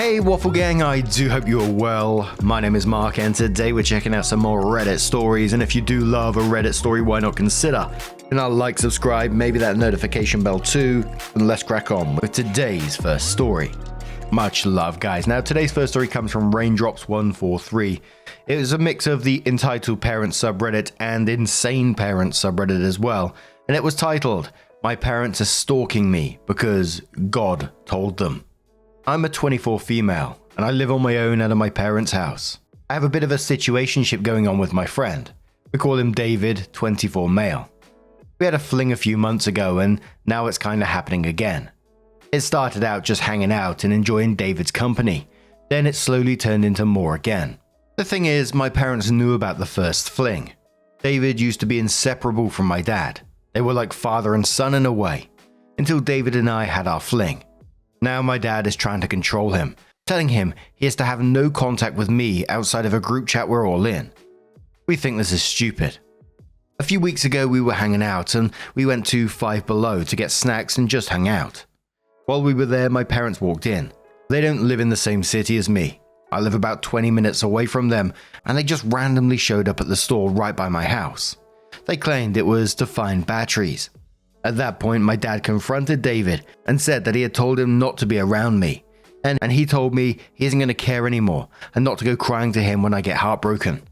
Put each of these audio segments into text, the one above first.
Hey Waffle Gang, I do hope you are well. My name is Mark and today we're checking out some more Reddit stories, and if you do love a Reddit story, why not consider hitting that like, subscribe, maybe that notification bell too, and let's crack on with today's first story. Much love guys. Now today's first story comes from Raindrops143. It was a mix of the Entitled Parents subreddit and Insane Parents subreddit as well, and it was titled, "My Parents Are Stalking Me Because God Told Them." I'm a 24 female, and I live on my own out of my parents' house. I have a bit of a situationship going on with my friend. We call him David, 24 male. We had a fling a few months ago, and now it's kinda happening again. It started out just hanging out and enjoying David's company, then it slowly turned into more again. The thing is, my parents knew about the first fling. David used to be inseparable from my dad. They were like father and son in a way, until David and I had our fling. Now my dad is trying to control him, telling him he has to have no contact with me outside of a group chat we're all in. We think this is stupid. A few weeks ago we were hanging out and we went to Five Below to get snacks and just hang out. While we were there, my parents walked in. They don't live in the same city as me. I live about 20 minutes away from them, and they just randomly showed up at the store right by my house. They claimed it was to find batteries. At that point, my dad confronted David and said that he had told him not to be around me, and he told me he isn't going to care anymore and not to go crying to him when I get heartbroken.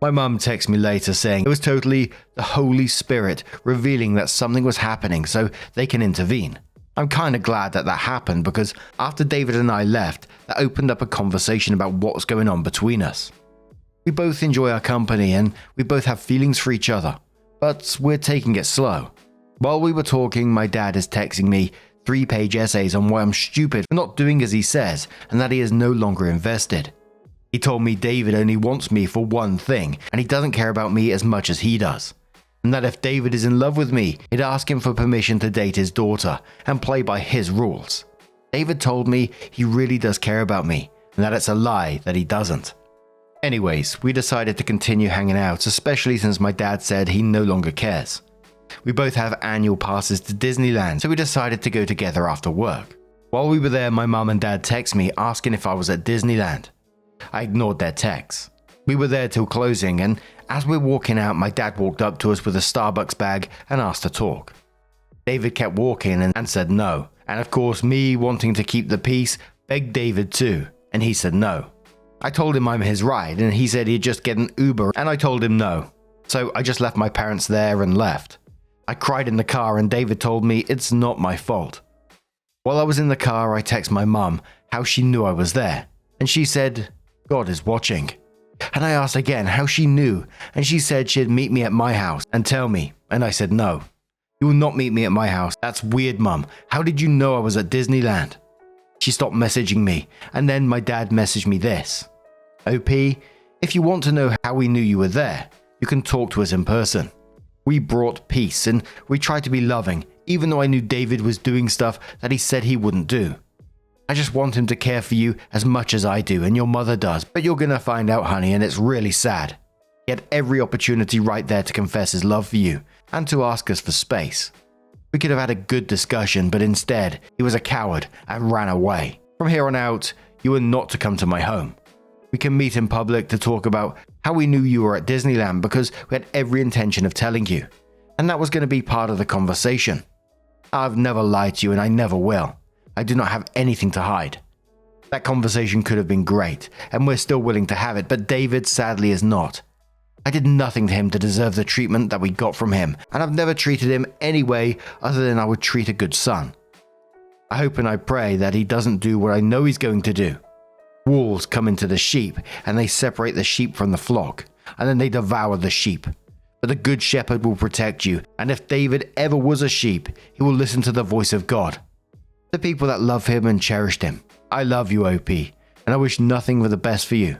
My mum texted me later saying it was totally the Holy Spirit revealing that something was happening so they can intervene. I'm kind of glad that happened because after David and I left, that opened up a conversation about what's going on between us. We both enjoy our company and we both have feelings for each other, but we're taking it slow. While we were talking, my dad is texting me 3-page essays on why I'm stupid for not doing as he says and that he is no longer invested. He told me David only wants me for one thing and he doesn't care about me as much as he does. And that if David is in love with me, he'd ask him for permission to date his daughter and play by his rules. David told me he really does care about me and that it's a lie that he doesn't. Anyways, we decided to continue hanging out, especially since my dad said he no longer cares. We both have annual passes to Disneyland, so we decided to go together after work. While we were there, my mum and dad texted me asking if I was at Disneyland. I ignored their texts. We were there till closing, and as we were walking out, my dad walked up to us with a Starbucks bag and asked to talk. David kept walking and said no, and of course me wanting to keep the peace begged David too, and he said no. I told him I'm his ride, and he said he'd just get an Uber, and I told him no. So I just left my parents there and left. I cried in the car and David told me it's not my fault. While I was in the car, I texted my mum how she knew I was there, and she said, "God is watching." And I asked again how she knew, and she said she'd meet me at my house and tell me, and I said no. "You will not meet me at my house. That's weird, mum. How did you know I was at Disneyland?" She stopped messaging me, and then my dad messaged me this. "OP, if you want to know how we knew you were there, you can talk to us in person. We brought peace and we tried to be loving, even though I knew David was doing stuff that he said he wouldn't do. I just want him to care for you as much as I do and your mother does, but you're gonna find out, honey, and it's really sad. He had every opportunity right there to confess his love for you and to ask us for space. We could have had a good discussion, but instead, he was a coward and ran away. From here on out, you are not to come to my home. We can meet in public to talk about how we knew you were at Disneyland because we had every intention of telling you, and that was going to be part of the conversation. I've never lied to you and I never will. I do not have anything to hide. That conversation could have been great, and we're still willing to have it, but David sadly is not. I did nothing to him to deserve the treatment that we got from him, and I've never treated him any way other than I would treat a good son. I hope and I pray that he doesn't do what I know he's going to do. Wolves come into the sheep, and they separate the sheep from the flock, and then they devour the sheep. But the good shepherd will protect you, and if David ever was a sheep, he will listen to the voice of God. The people that love him and cherished him. I love you, OP, and I wish nothing but the best for you.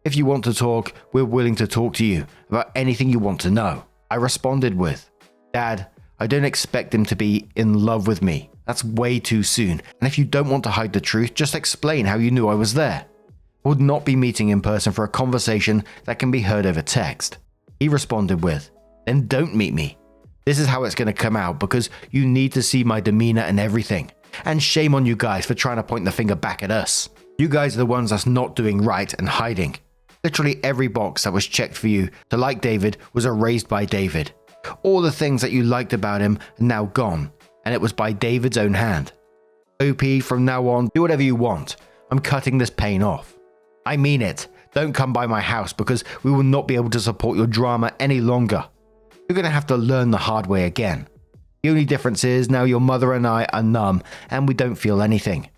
If you want to talk, we're willing to talk to you about anything you want to know." I responded with, "Dad, I don't expect him to be in love with me. That's way too soon, and if you don't want to hide the truth, just explain how you knew I was there. I would not be meeting in person for a conversation that can be heard over text." He responded with, "Then don't meet me. This is how it's going to come out because you need to see my demeanor and everything. And shame on you guys for trying to point the finger back at us. You guys are the ones that's not doing right and hiding. Literally every box that was checked for you to like David was erased by David. All the things that you liked about him are now gone, and it was by David's own hand. OP, from now on, do whatever you want. I'm cutting this pain off. I mean it. Don't come by my house because we will not be able to support your drama any longer. You're going to have to learn the hard way again. The only difference is now your mother and I are numb and we don't feel anything.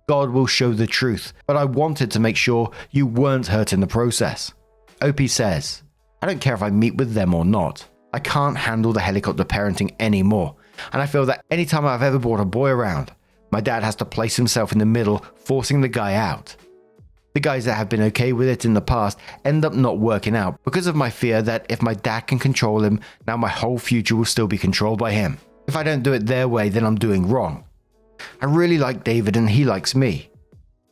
God will show the truth, but I wanted to make sure you weren't hurt in the process. OP says, I don't care if I meet with them or not. I can't handle the helicopter parenting anymore, and I feel that anytime I've ever brought a boy around, my dad has to place himself in the middle, forcing the guy out. The guys that have been okay with it in the past end up not working out because of my fear that if my dad can control him, now my whole future will still be controlled by him. If I don't do it their way, then I'm doing wrong. I really like David and he likes me.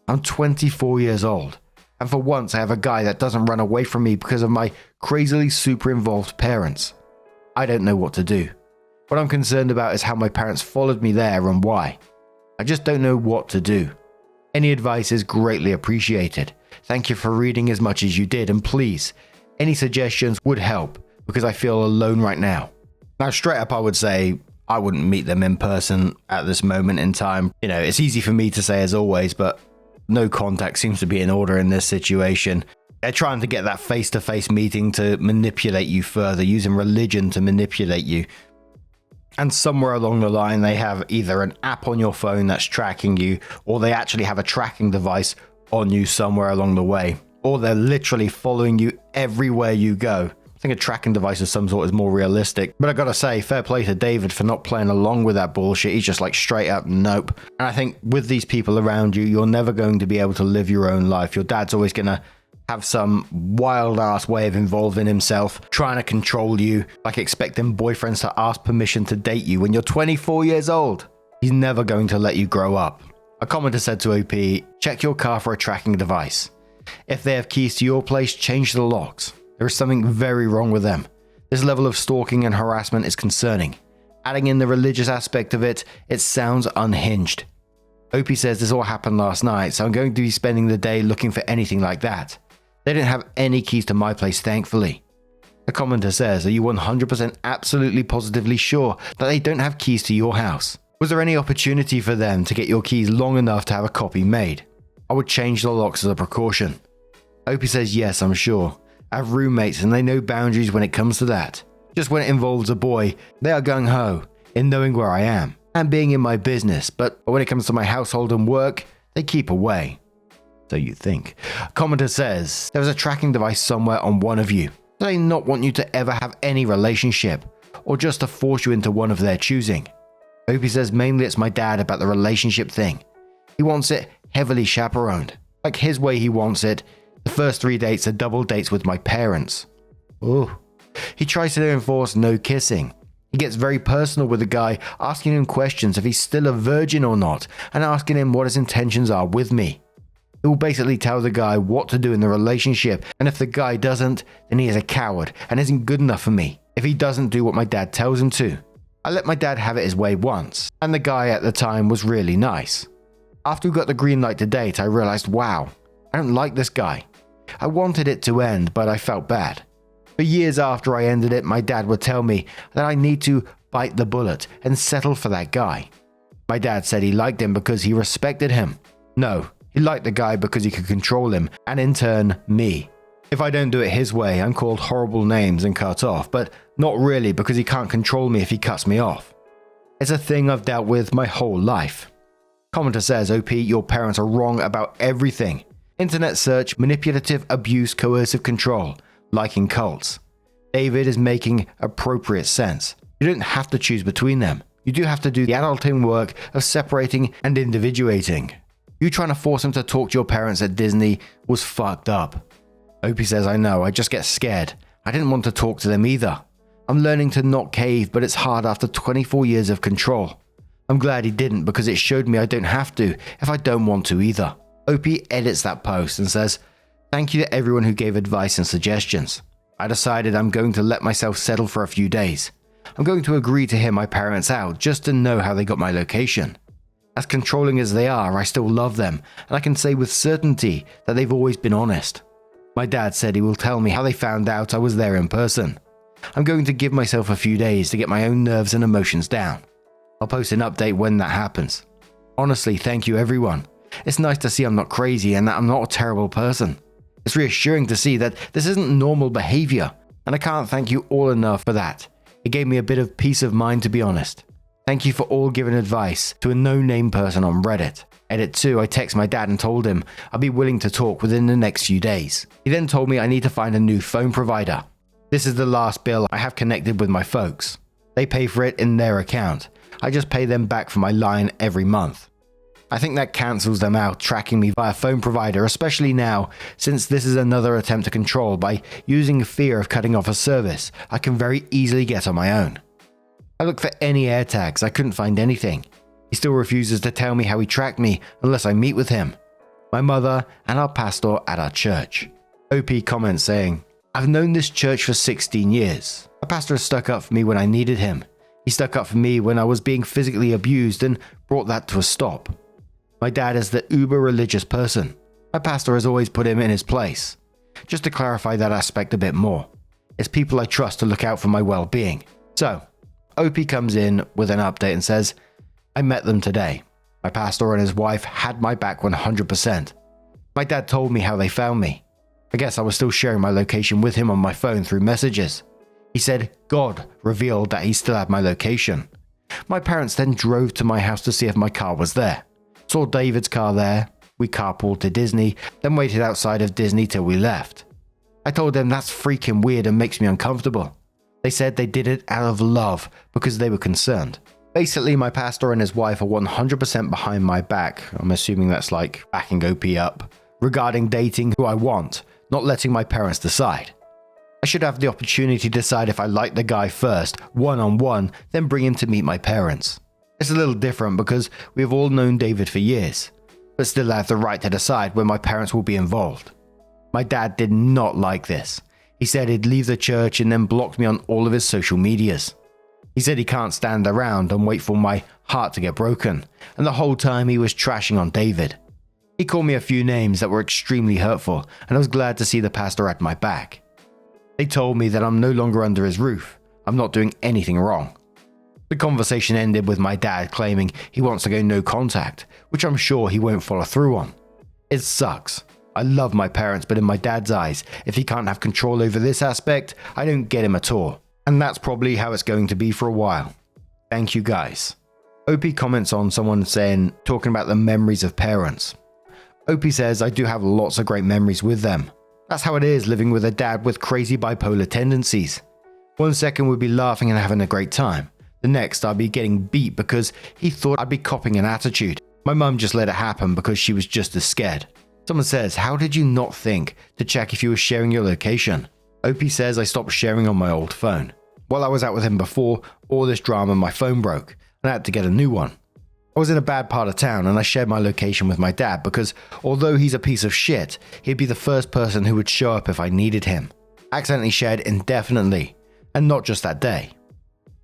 I'm 24 years old, and for once I have a guy that doesn't run away from me because of my crazily super involved parents. I don't know what to do. What I'm concerned about is how my parents followed me there and why. I just don't know what to do. Any advice is greatly appreciated. Thank you for reading as much as you did, and please, any suggestions would help because I feel alone right now. Now, straight up, I would say I wouldn't meet them in person at this moment in time. You know, it's easy for me to say as always, but no contact seems to be in order in this situation. They're trying to get that face-to-face meeting to manipulate you further, using religion to manipulate you. And somewhere along the line, they have either an app on your phone that's tracking you, or they actually have a tracking device on you somewhere along the way, or they're literally following you everywhere you go. I think a tracking device of some sort is more realistic, but I gotta say, fair play to David for not playing along with that bullshit. He's just like straight up nope. And I think with these people around you, you're never going to be able to live your own life. Your dad's always gonna have some wild ass way of involving himself, trying to control you, like expecting boyfriends to ask permission to date you when you're 24 years old. He's never going to let you grow up. A commenter said to OP, check your car for a tracking device. If they have keys to your place, change the locks. There is something very wrong with them. This level of stalking and harassment is concerning. Adding in the religious aspect of it, it sounds unhinged. OP says this all happened last night, so I'm going to be spending the day looking for anything like that. They didn't have any keys to my place, thankfully. The commenter says, are you 100% absolutely positively sure that they don't have keys to your house? Was there any opportunity for them to get your keys long enough to have a copy made? I would change the locks as a precaution. OP says, yes, I'm sure. I have roommates and they know boundaries when it comes to that. Just when it involves a boy, they are gung-ho in knowing where I am and being in my business, but when it comes to my household and work, they keep away. So you think. Commenter says, there was a tracking device somewhere on one of you. Do they not want you to ever have any relationship, or just to force you into one of their choosing? OP says mainly it's my dad about the relationship thing. He wants it heavily chaperoned. Like his way he wants it, the first 3 dates are double dates with my parents. Ooh. He tries to enforce no kissing. He gets very personal with the guy, asking him questions if he's still a virgin or not, and asking him what his intentions are with me. He will basically tell the guy what to do in the relationship, and if the guy doesn't, then he is a coward and isn't good enough for me if he doesn't do what my dad tells him to. I let my dad have it his way once, and the guy at the time was really nice. After we got the green light to date, I realized, wow, I don't like this guy. I wanted it to end, but I felt bad. For years after I ended it, my dad would tell me that I need to bite the bullet and settle for that guy. My dad said he liked him because he respected him. No, he liked the guy because he could control him, and in turn, me. If I don't do it his way, I'm called horrible names and cut off, but not really because he can't control me if he cuts me off. It's a thing I've dealt with my whole life. Commenter says, OP, your parents are wrong about everything. Internet search, manipulative abuse, coercive control, liking cults. David is making appropriate sense. You don't have to choose between them. You do have to do the adulting work of separating and individuating. You trying to force him to talk to your parents at Disney was fucked up. OP says, I know, I just get scared. I didn't want to talk to them either. I'm learning to not cave, but it's hard after 24 years of control. I'm glad he didn't because it showed me I don't have to if I don't want to either. OP edits that post and says, thank you to everyone who gave advice and suggestions. I decided I'm going to let myself settle for a few days. I'm going to agree to hear my parents out just to know how they got my location. As controlling as they are, I still love them, and I can say with certainty that they've always been honest. My dad said he will tell me how they found out I was there in person. I'm going to give myself a few days to get my own nerves and emotions down. I'll post an update when that happens. Honestly, thank you everyone. It's nice to see I'm not crazy and that I'm not a terrible person. It's reassuring to see that this isn't normal behavior, and I can't thank you all enough for that. It gave me a bit of peace of mind, to be honest. Thank you for all giving advice to a no-name person on Reddit. Edit 2, I text my dad and told him I'd be willing to talk within the next few days. He then told me I need to find a new phone provider. This is the last bill I have connected with my folks. They pay for it in their account. I just pay them back for my line every month. I think that cancels them out tracking me via phone provider, especially now, since this is another attempt to control by using fear of cutting off a service I can very easily get on my own. I looked for any AirTags, I couldn't find anything. He still refuses to tell me how he tracked me unless I meet with him, my mother, and our pastor at our church. OP comments saying, I've known this church for 16 years. My pastor has stuck up for me when I needed him. He stuck up for me when I was being physically abused and brought that to a stop. My dad is the uber religious person. My pastor has always put him in his place. Just to clarify that aspect a bit more, it's people I trust to look out for my well-being. So, OP comes in with an update and says, I met them today. My pastor and his wife had my back 100%. My dad told me how they found me. I guess I was still sharing my location with him on my phone through messages. He said God revealed that he still had my location. My parents then drove to my house to see if my car was there. Saw David's car there. We carpooled to Disney, then waited outside of Disney till we left. I told them that's freaking weird and makes me uncomfortable. They said they did it out of love because they were concerned. Basically, my pastor and his wife are 100% behind my back. I'm assuming that's like backing OP up. Regarding dating who I want, not letting my parents decide. I should have the opportunity to decide if I like the guy first, one-on-one, then bring him to meet my parents. It's a little different because we have all known David for years, but still have the right to decide when my parents will be involved. My dad did not like this. He said he'd leave the church and then blocked me on all of his social medias. He said he can't stand around and wait for my heart to get broken, and the whole time he was trashing on David. He called me a few names that were extremely hurtful, and I was glad to see the pastor at my back. They told me that I'm no longer under his roof. I'm not doing anything wrong. The conversation ended with my dad claiming he wants to go no contact, which I'm sure he won't follow through on. It sucks. I love my parents, but in my dad's eyes, if he can't have control over this aspect, I don't get him at all. And that's probably how it's going to be for a while. Thank you guys. OP comments on someone talking about the memories of parents. OP says, I do have lots of great memories with them. That's how it is living with a dad with crazy bipolar tendencies. 1 second we'd be laughing and having a great time. The next I'd be getting beat because he thought I'd be copying an attitude. My mum just let it happen because she was just as scared. Someone says, how did you not think to check if you were sharing your location? OP says I stopped sharing on my old phone. While I was out with him before all this drama, my phone broke and I had to get a new one. I was in a bad part of town and I shared my location with my dad because although he's a piece of shit, he'd be the first person who would show up if I needed him. Accidentally shared indefinitely, and not just that day.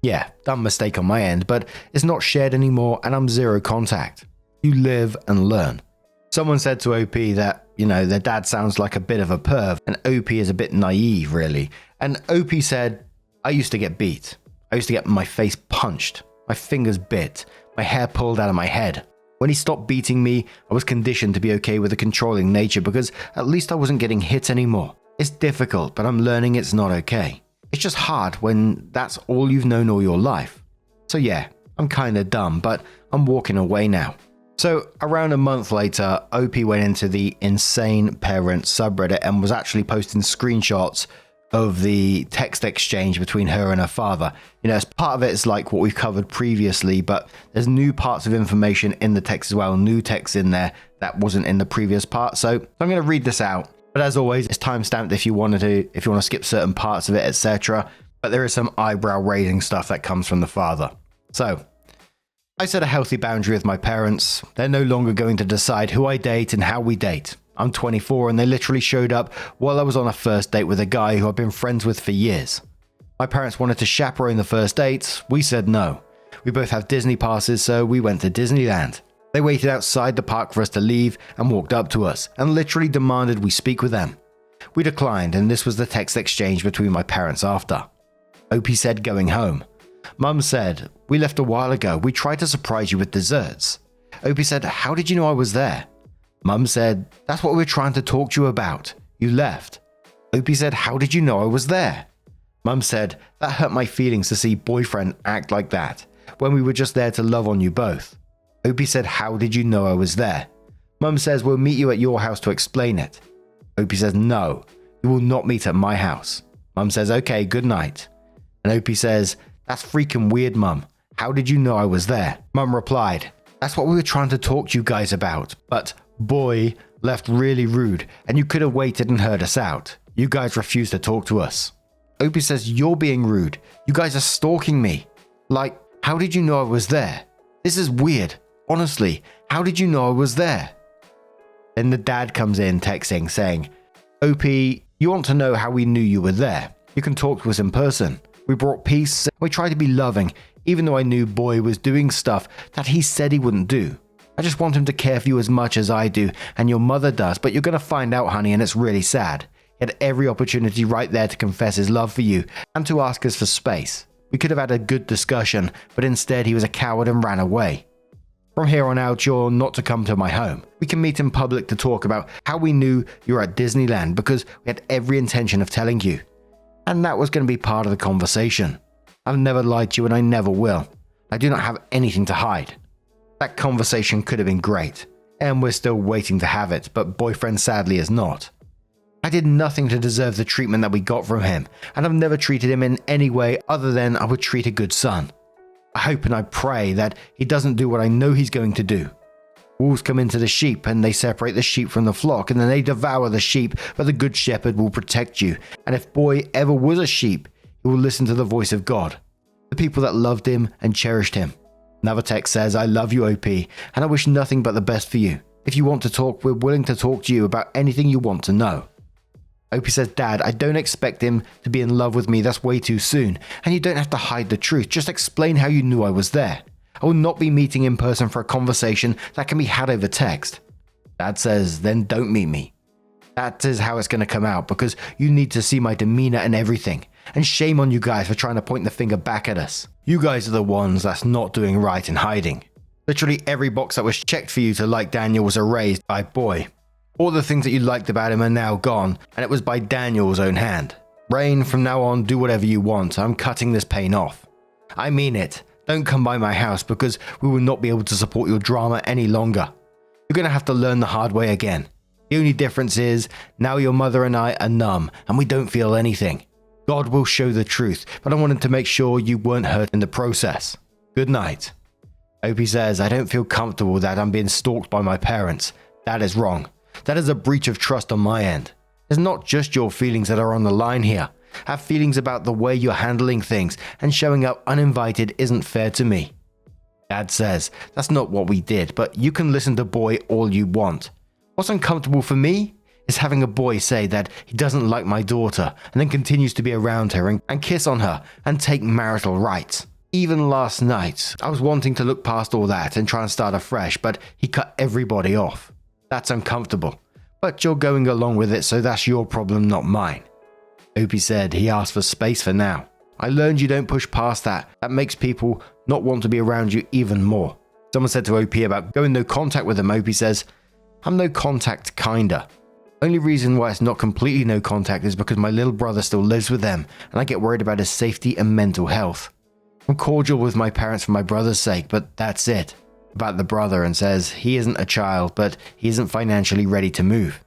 Yeah, dumb mistake on my end, but it's not shared anymore and I'm zero contact. You live and learn. Someone said to OP that, their dad sounds like a bit of a perv and OP is a bit naive really. And OP said, I used to get beat. I used to get my face punched, my fingers bit, my hair pulled out of my head. When he stopped beating me, I was conditioned to be okay with the controlling nature because at least I wasn't getting hit anymore. It's difficult, but I'm learning it's not okay. It's just hard when that's all you've known all your life. So yeah, I'm kinda dumb, but I'm walking away now. So around a month later, OP went into the Insane Parents subreddit and was actually posting screenshots of the text exchange between her and her father. As part of it is like what we've covered previously, but there's new parts of information in the text as well, new text in there that wasn't in the previous part. So I'm going to read this out. But as always, it's timestamped if you want to skip certain parts of it, etc. But there is some eyebrow raising stuff that comes from the father. So, I set a healthy boundary with my parents. They're no longer going to decide who I date and how we date. I'm 24 and they literally showed up while I was on a first date with a guy who I've been friends with for years. My parents wanted to chaperone the first date. We said no. We both have Disney passes, so we went to Disneyland. They waited outside the park for us to leave and walked up to us and literally demanded we speak with them. We declined, and this was the text exchange between my parents after. Opie said going home. Mum said, we left a while ago, we tried to surprise you with desserts. Opie said, how did you know I was there? Mum said, that's what we were trying to talk to you about. You left. Opie said, how did you know I was there? Mum said, that hurt my feelings to see boyfriend act like that, when we were just there to love on you both. Opie said, how did you know I was there? Mum says, we'll meet you at your house to explain it. Opie says, no, you will not meet at my house. Mum says, okay, good night. And Opie says, that's freaking weird, Mum. How did you know I was there? Mum replied, that's what we were trying to talk to you guys about, but boy left really rude and you could have waited and heard us out. You guys refused to talk to us. Opie says, you're being rude. You guys are stalking me. Like, how did you know I was there? This is weird. Honestly, how did you know I was there? Then the dad comes in texting saying, Opie, you want to know how we knew you were there? You can talk to us in person. We brought peace. We tried to be loving, even though I knew boy was doing stuff that he said he wouldn't do. I just want him to care for you as much as I do, and your mother does, but you're going to find out, honey, and it's really sad. He had every opportunity right there to confess his love for you and to ask us for space. We could have had a good discussion, but instead he was a coward and ran away. From here on out, you're not to come to my home. We can meet in public to talk about how we knew you were at Disneyland because we had every intention of telling you. And that was going to be part of the conversation. I've never lied to you and I never will. I do not have anything to hide. That conversation could have been great, and we're still waiting to have it, but boyfriend sadly is not. I did nothing to deserve the treatment that we got from him, and I've never treated him in any way other than I would treat a good son. I hope and I pray that he doesn't do what I know he's going to do. Wolves come into the sheep and they separate the sheep from the flock and then they devour the sheep, but the good shepherd will protect you. And if boy ever was a sheep, he will listen to the voice of God, the people that loved him and cherished him. Another text says, I love you, OP, and I wish nothing but the best for you. If you want to talk, we're willing to talk to you about anything you want to know. Opie says, Dad, I don't expect him to be in love with me, that's way too soon, and you don't have to hide the truth, just explain how you knew I was there. I will not be meeting in person for a conversation that can be had over text. Dad says, then don't meet me. That is how it's going to come out, because you need to see my demeanor and everything, and shame on you guys for trying to point the finger back at us. You guys are the ones that's not doing right and hiding. Literally every box that was checked for you to like Daniel was erased by boy. All the things that you liked about him are now gone, and it was by Daniel's own hand. Rain, from now on, do whatever you want. I'm cutting this pain off. I mean it. Don't come by my house because we will not be able to support your drama any longer. You're going to have to learn the hard way again. The only difference is, now your mother and I are numb, and we don't feel anything. God will show the truth, but I wanted to make sure you weren't hurt in the process. Good night. Opie says, I don't feel comfortable that I'm being stalked by my parents. That is wrong. That is a breach of trust on my end. It's not just your feelings that are on the line here. I have feelings about the way you're handling things, and showing up uninvited isn't fair to me. Dad says, that's not what we did, but you can listen to boy all you want. What's uncomfortable for me is having a boy say that he doesn't like my daughter and then continues to be around her and kiss on her and take marital rights. Even last night, I was wanting to look past all that and try and start afresh, but he cut everybody off. That's uncomfortable, but you're going along with it, so that's your problem, not mine. Opie said he asked for space for now. I learned you don't push past that. That makes people not want to be around you even more. Someone said to OP about going no contact with him. Opie says, I'm no contact kinda. Only reason why it's not completely no contact is because my little brother still lives with them and I get worried about his safety and mental health. I'm cordial with my parents for my brother's sake, but that's it. About the brother, and says he isn't a child, but he isn't financially ready to move.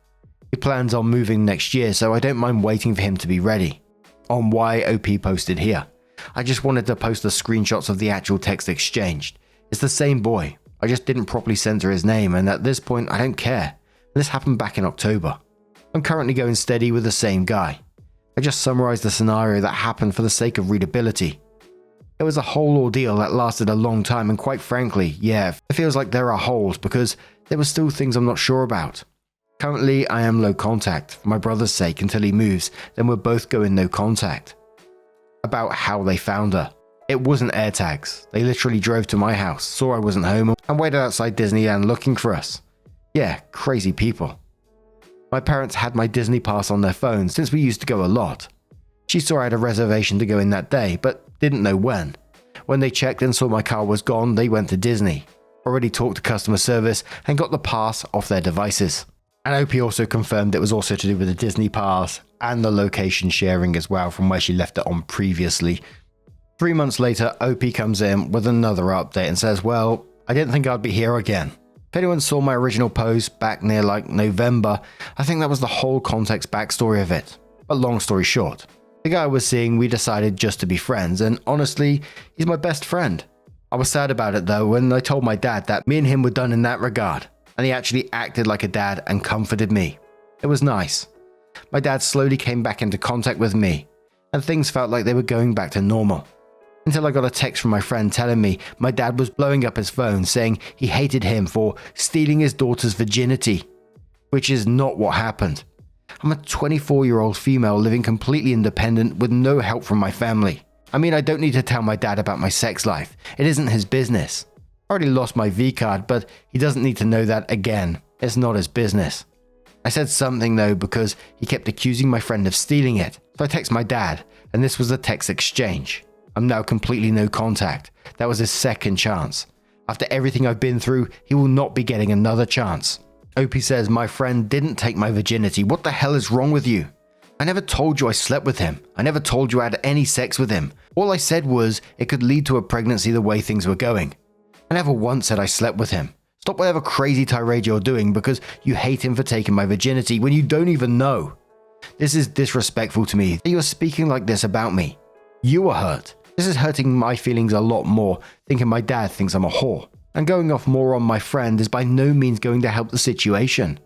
He plans on moving next year, so I don't mind waiting for him to be ready. On why OP posted here. I just wanted to post the screenshots of the actual text exchanged. It's the same boy. I just didn't properly censor his name, and at this point I don't care. This happened back in October. I'm currently going steady with the same guy. I just summarized the scenario that happened for the sake of readability. It was a whole ordeal that lasted a long time, and quite frankly, yeah, it feels like there are holes because there were still things I'm not sure about. Currently, I am low contact, for my brother's sake, until he moves, then we're both going no contact. About how they found her. It wasn't AirTags. They literally drove to my house, saw I wasn't home, and waited outside Disneyland looking for us. Yeah, crazy people. My parents had my Disney pass on their phone since we used to go a lot. She saw I had a reservation to go in that day, but didn't know when. When they checked and saw my car was gone, they went to Disney. Already talked to customer service and got the pass off their devices. And OP also confirmed it was also to do with the Disney pass and the location sharing as well from where she left it on previously. 3 months later, OP comes in with another update and says, well, I didn't think I'd be here again. If anyone saw my original post back near November, I think that was the whole context backstory of it. But long story short, the guy I was seeing, we decided just to be friends, and honestly, he's my best friend. I was sad about it though when I told my dad that me and him were done in that regard, and he actually acted like a dad and comforted me. It was nice. My dad slowly came back into contact with me, and things felt like they were going back to normal. Until I got a text from my friend telling me my dad was blowing up his phone saying he hated him for stealing his daughter's virginity, which is not what happened. I'm a 24-year-old female living completely independent with no help from my family. I mean, I don't need to tell my dad about my sex life. It isn't his business. I already lost my V-card, but he doesn't need to know that again. It's not his business. I said something though because he kept accusing my friend of stealing it. So I text my dad, and this was the text exchange. I'm now completely no contact. That was his second chance. After everything I've been through, he will not be getting another chance. OP says, my friend didn't take my virginity. What the hell is wrong with you? I never told you I slept with him. I never told you I had any sex with him. All I said was it could lead to a pregnancy the way things were going. I never once said I slept with him. Stop whatever crazy tirade you're doing because you hate him for taking my virginity when you don't even know. This is disrespectful to me that you're speaking like this about me. You were hurt. This is hurting my feelings a lot more, thinking my dad thinks I'm a whore. And going off more on my friend is by no means going to help the situation.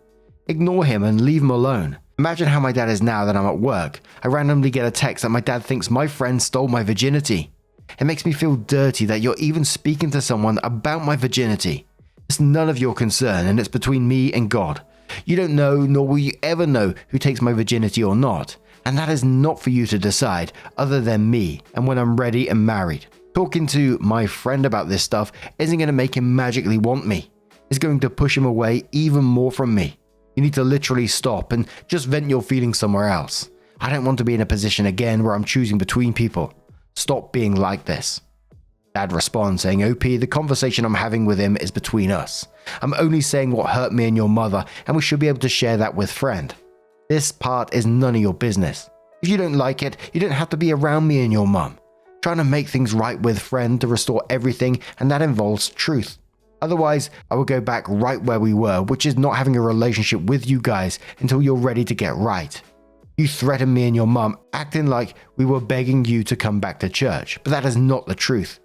Ignore him and leave him alone. Imagine how my dad is now that I'm at work. I randomly get a text that my dad thinks my friend stole my virginity. It makes me feel dirty that you're even speaking to someone about my virginity. It's none of your concern and it's between me and God. You don't know, nor will you ever know who takes my virginity or not. And that is not for you to decide other than me and when I'm ready and married. Talking to my friend about this stuff isn't going to make him magically want me. It's going to push him away even more from me. You need to literally stop and just vent your feelings somewhere else. I don't want to be in a position again where I'm choosing between people. Stop being like this. Dad responds saying, OP, the conversation I'm having with him is between us. I'm only saying what hurt me and your mother, and we should be able to share that with friend. This part is none of your business. If you don't like it, you don't have to be around me and your mum. Trying to make things right with friend to restore everything, and that involves truth. Otherwise, I will go back right where we were, which is not having a relationship with you guys until you're ready to get right. You threatened me and your mum, acting like we were begging you to come back to church, but that is not the truth.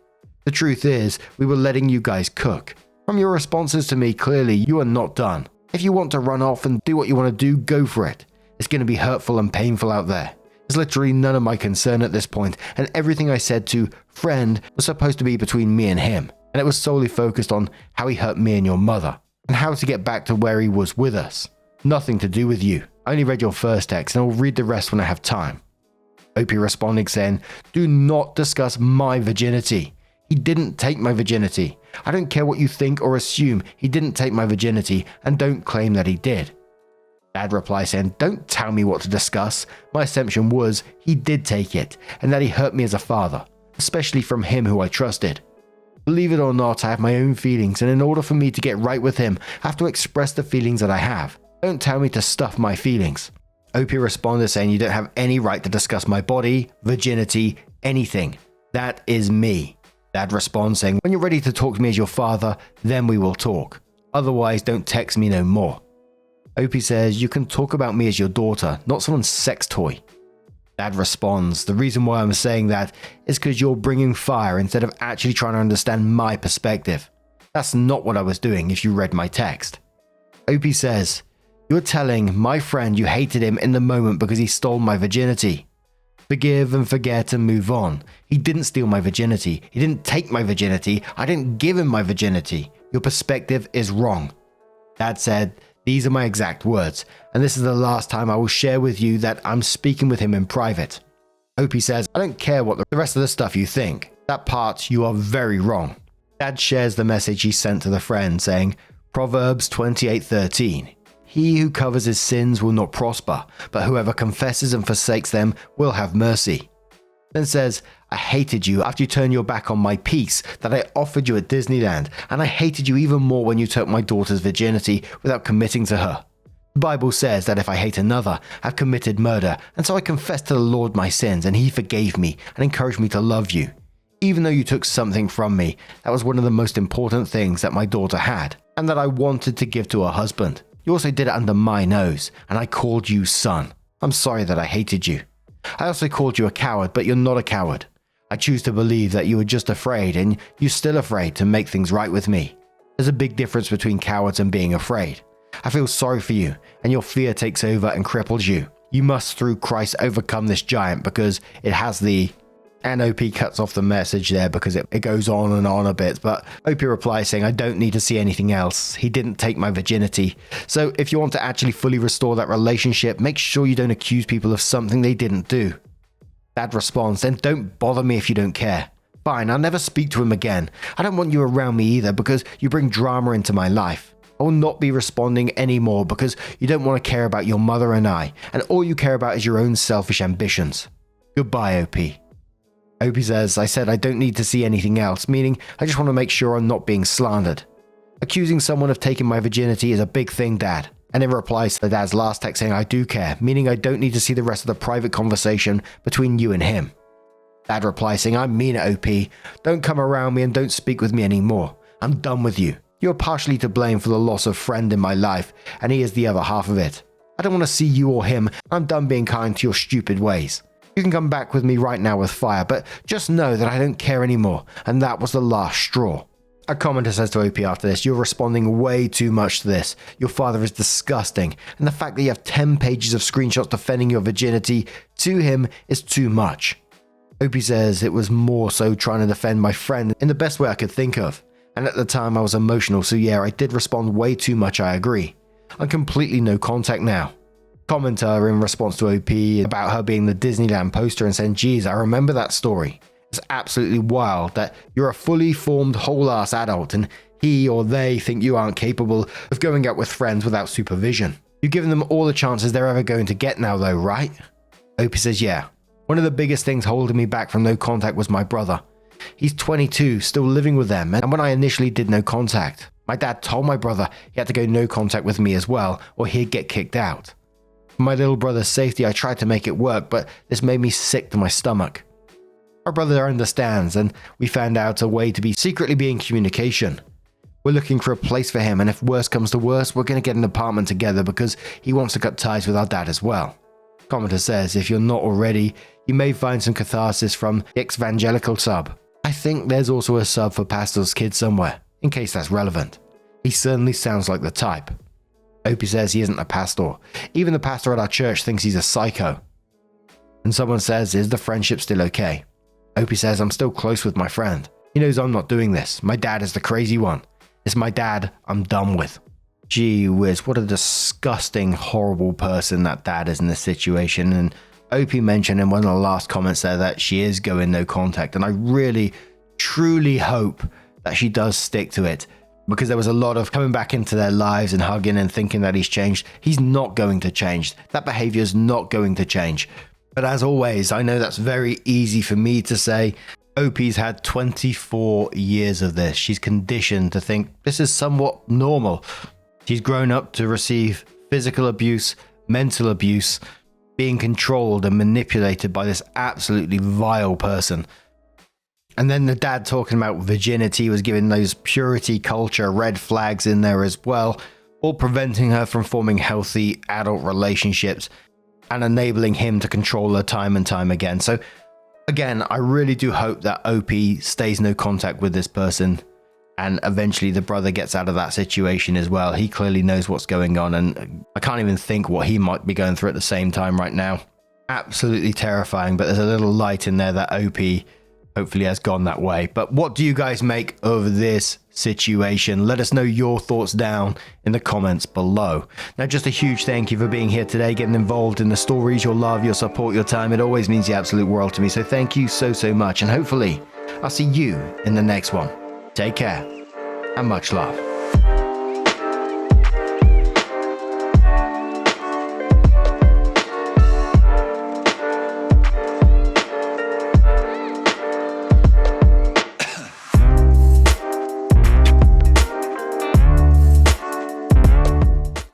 The truth is, we were letting you guys cook. From your responses to me, clearly you are not done. If you want to run off and do what you want to do, go for it. It's going to be hurtful and painful out there. It's literally none of my concern at this point, and everything I said to friend was supposed to be between me and him, and it was solely focused on how he hurt me and your mother, and how to get back to where he was with us. Nothing to do with you. I only read your first text, and I'll read the rest when I have time. OP responding saying, do not discuss my virginity. He didn't take my virginity. I don't care what you think or assume. He didn't take my virginity, and don't claim that he did. Dad replies saying, don't tell me what to discuss. My assumption was he did take it, and that he hurt me as a father, especially from him who I trusted. Believe it or not, I have my own feelings, and in order for me to get right with him, I have to express the feelings that I have. Don't tell me to stuff my feelings. OP responded saying, you don't have any right to discuss my body, virginity, anything. That is me. Dad responds saying, when you're ready to talk to me as your father, then we will talk. Otherwise, don't text me no more. OP says, you can talk about me as your daughter, not someone's sex toy. Dad responds, the reason why I'm saying that is because you're bringing fire instead of actually trying to understand my perspective. That's not what I was doing if you read my text. OP says, you're telling my friend you hated him in the moment because he stole my virginity. Forgive and forget and move on. He didn't steal my virginity. He didn't take my virginity. I didn't give him my virginity. Your perspective is wrong. Dad said, these are my exact words, and this is the last time I will share with you that I'm speaking with him in private. OP says, I don't care what the rest of the stuff you think. That part, you are very wrong. Dad shares the message he sent to the friend saying, Proverbs 28:13. He who covers his sins will not prosper, but whoever confesses and forsakes them will have mercy. Then says, I hated you after you turned your back on my peace that I offered you at Disneyland, and I hated you even more when you took my daughter's virginity without committing to her. The Bible says that if I hate another, I've committed murder, and so I confessed to the Lord my sins, and he forgave me and encouraged me to love you. Even though you took something from me, that was one of the most important things that my daughter had, and that I wanted to give to her husband. You also did it under my nose, and I called you son. I'm sorry that I hated you. I also called you a coward, but you're not a coward. I choose to believe that you were just afraid, and you're still afraid to make things right with me. There's a big difference between cowards and being afraid. I feel sorry for you, and your fear takes over and cripples you. You must, through Christ, overcome this giant because it has the... And OP cuts off the message there because it goes on and on a bit, but OP replies saying, I don't need to see anything else. He didn't take my virginity. So if you want to actually fully restore that relationship, make sure you don't accuse people of something they didn't do. Dad responds, then don't bother me if you don't care. Fine, I'll never speak to him again. I don't want you around me either because you bring drama into my life. I will not be responding anymore because you don't want to care about your mother and I, and all you care about is your own selfish ambitions. Goodbye, OP. OP says, I said I don't need to see anything else, meaning I just want to make sure I'm not being slandered. Accusing someone of taking my virginity is a big thing, Dad. And in reply to Dad's last text saying I do care, meaning I don't need to see the rest of the private conversation between you and him. Dad replies saying, I mean it, OP. Don't come around me and don't speak with me anymore. I'm done with you. You're partially to blame for the loss of a friend in my life, and he is the other half of it. I don't want to see you or him. I'm done being kind to your stupid ways. You can come back with me right now with fire, but just know that I don't care anymore, and that was the last straw. A commenter says to OP after this, you're responding way too much to this. Your father is disgusting, and the fact that you have 10 pages of screenshots defending your virginity to him is too much. OP says it was more so trying to defend my friend in the best way I could think of, and at the time I was emotional, so yeah, I did respond way too much, I agree. I'm completely no contact now. Commenter in response to OP about her being the Disneyland poster and saying, geez, I remember that story. It's absolutely wild that you're a fully formed whole-ass adult and he or they think you aren't capable of going out with friends without supervision. You've given them all the chances they're ever going to get now though, right? OP says, yeah. One of the biggest things holding me back from no contact was my brother. He's 22, still living with them, and when I initially did no contact, my dad told my brother he had to go no contact with me as well or he'd get kicked out. For my little brother's safety, I tried to make it work, but this made me sick to my stomach. Our brother understands, and we found out a way to secretly be in communication. We're looking for a place for him, and if worse comes to worse, we're going to get an apartment together because he wants to cut ties with our dad as well. Commenter says, if you're not already, you may find some catharsis from the ex-evangelical sub. I think there's also a sub for pastor's kids somewhere, in case that's relevant. He certainly sounds like the type. OP says he isn't a pastor. Even the pastor at our church thinks he's a psycho. And someone says, is the friendship still okay? OP says, I'm still close with my friend. He knows I'm not doing this. My dad is the crazy one. It's my dad I'm done with. Gee whiz, what a disgusting, horrible person that dad is in this situation. And OP mentioned in one of the last comments there that she is going no contact. And I really, truly hope that she does stick to it. Because there was a lot of coming back into their lives and hugging and thinking that he's changed. He's not going to change. That behavior is not going to change. But as always, I know that's very easy for me to say. OP's had 24 years of this. She's conditioned to think this is somewhat normal. She's grown up to receive physical abuse, mental abuse, being controlled and manipulated by this absolutely vile person. And then the dad talking about virginity was giving those purity culture red flags in there as well, all preventing her from forming healthy adult relationships and enabling him to control her time and time again. So again, I really do hope that OP stays no contact with this person and eventually the brother gets out of that situation as well. He clearly knows what's going on and I can't even think what he might be going through at the same time right now. Absolutely terrifying, but there's a little light in there that OP hopefully has gone that way. But what do you guys make of this situation? Let us know your thoughts down in the comments below. Now, just a huge thank you for being here today, getting involved in the stories, your love, your support, your time. It always means the absolute world to me. So thank you so much. And hopefully I'll see you in the next one. Take care and much love.